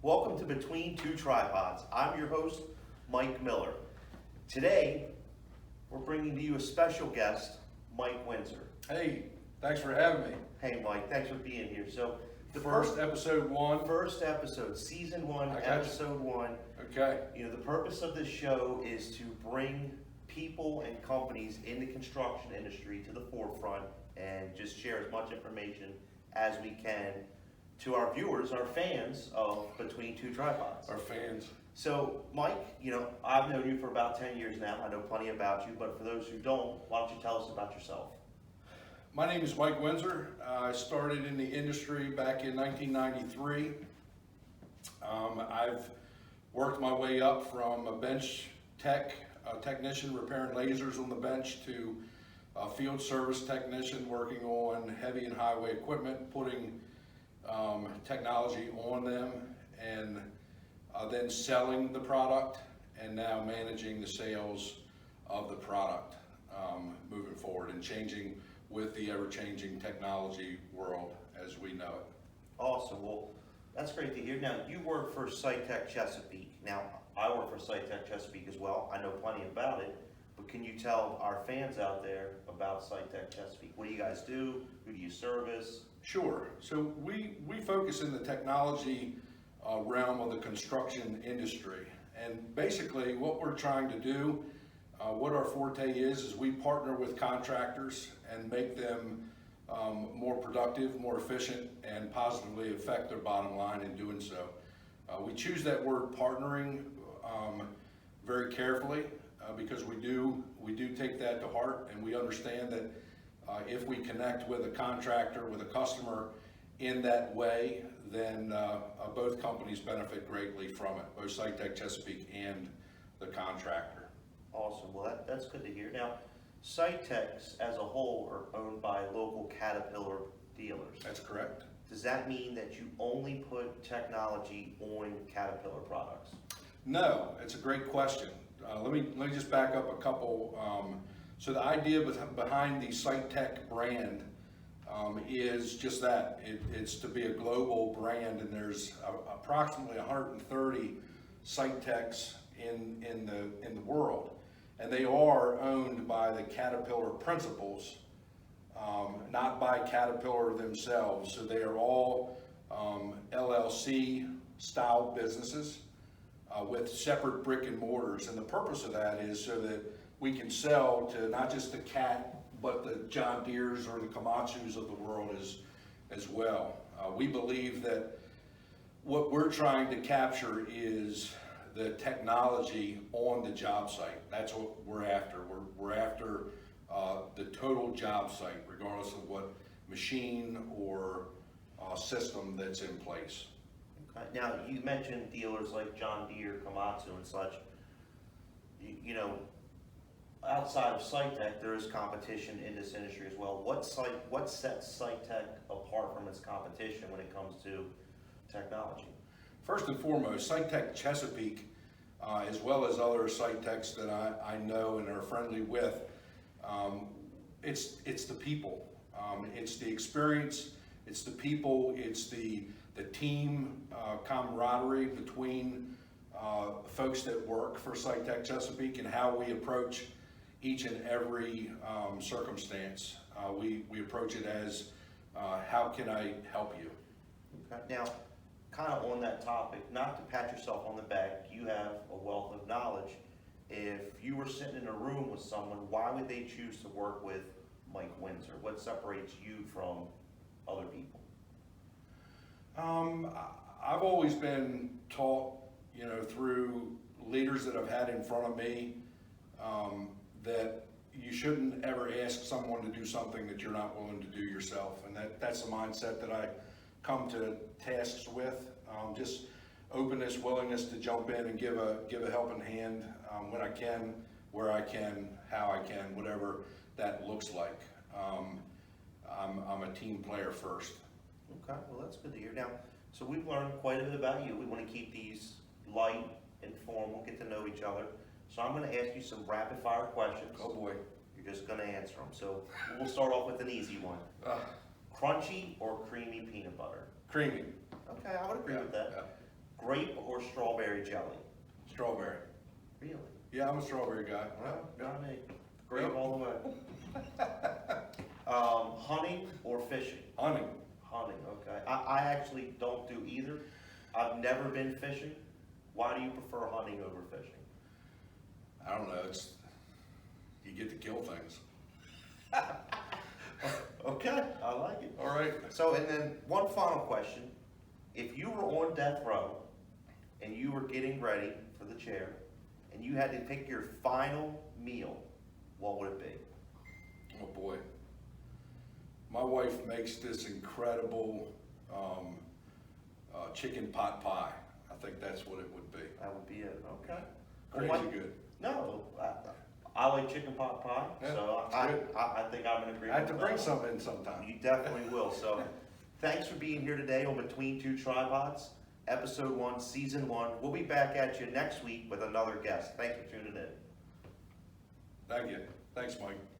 Welcome to Between Two Tripods. I'm your host, Mike Miller. Today, we're bringing to you a special guest, Mike Windsor. Hey, thanks for having me. Hey Mike, thanks for being here. So, the First episode one. First episode, season one, I got you. episode one. Okay. You know, the purpose of this show is to bring people and companies in the construction industry to the forefront and just share as much information as we can to our viewers, our fans of Between Two Tripods. Our fans. So, Mike, you know, I've known you for about 10 years now. I know plenty about you, but for those who don't, why don't you tell us about yourself? My name is Mike Windsor. I started in the industry back in 1993. I've worked my way up from a bench technician repairing lasers on the bench to a field service technician working on heavy and highway equipment, putting technology on them, and then selling the product, and now managing the sales of the product moving forward and changing with the ever-changing technology world as we know it. Awesome. Well, that's great to hear. Now, you work for SITECH Chesapeake. Now, I work for SITECH Chesapeake as well. I know plenty about it, but can you tell our fans out there about SITECH Chesapeake? What do you guys do? Who do you service? Sure. So we focus in the technology realm of the construction industry. And basically what we're trying to do, what our forte is we partner with contractors and make them more productive, more efficient, and positively affect their bottom line in doing so. We choose that word partnering very carefully because we do take that to heart, and we understand that if we connect with a contractor, with a customer in that way, then both companies benefit greatly from it, both SITECH Chesapeake and the contractor. Awesome. Well, that's good to hear. Now, SITECH as a whole are owned by local Caterpillar dealers. That's correct. Does that mean that you only put technology on Caterpillar products? No, it's a great question. Let me just back up a couple. So the idea behind the SITECH brand is just that. It's to be a global brand, and there's approximately 130 SITECHs in the world, and they are owned by the Caterpillar principals, not by Caterpillar themselves. So they are all LLC style businesses with separate brick and mortars, and the purpose of that is so that we can sell to not just the Cat, but the John Deeres or the Komatsus of the world as well. We believe that what we're trying to capture is the technology on the job site. That's what we're after. We're after the total job site, regardless of what machine or system that's in place. Okay. Now, you mentioned dealers like John Deere, Komatsu, and such. You know, outside of SITECH, there is competition in this industry as well. What sets SITECH apart from its competition when it comes to technology? First and foremost, SITECH Chesapeake, as well as other SITECHs that I know and are friendly with, it's the people. It's the experience, it's the people, it's the team camaraderie between folks that work for SITECH Chesapeake and how we approach each and every circumstance. We approach it as, how can I help you? Okay. Now, kind of on that topic, not to pat yourself on the back, you have a wealth of knowledge. If you were sitting in a room with someone, why would they choose to work with Mike Windsor? What separates you from other people? I've always been taught, you know, through leaders that I've had in front of me, that you shouldn't ever ask someone to do something that you're not willing to do yourself. And that's the mindset that I come to tasks with. Just openness, willingness to jump in and give a helping hand when I can, where I can, how I can, whatever that looks like. I'm a team player first. Okay, well that's good to hear. Now, so we've learned quite a bit about you. We want to keep these light, informal, get to know each other. So I'm going to ask you some rapid fire questions. Oh boy. You're just going to answer them. So we'll start off with an easy one. Crunchy or creamy peanut butter? Creamy. Okay, I would agree with that. grape or strawberry jelly? Strawberry. Really? Yeah, I'm a strawberry guy. Well, Yeah. not me. Grape Yep. all the way. Hunting or fishing? Hunting. Hunting, okay. I actually don't do either. I've never been fishing. Why do you prefer hunting over fishing? I don't know, you get to kill things. Okay, I like it. All right. So, and then one final question. If you were on death row and you were getting ready for the chair and you had to pick your final meal, what would it be? Oh boy. My wife makes this incredible chicken pot pie. I think that's what it would be. That would be it, okay. Crazy Well, good. No, I like chicken pot pie, Yeah, so it's I good. think I'm in agreement. I have to with bring that. some in sometime. You definitely will, so thanks for being here today on Between Two Tripods, Episode 1, Season 1. We'll be back at you next week with another guest. Thanks for tuning in. Thank you. Thanks, Mike.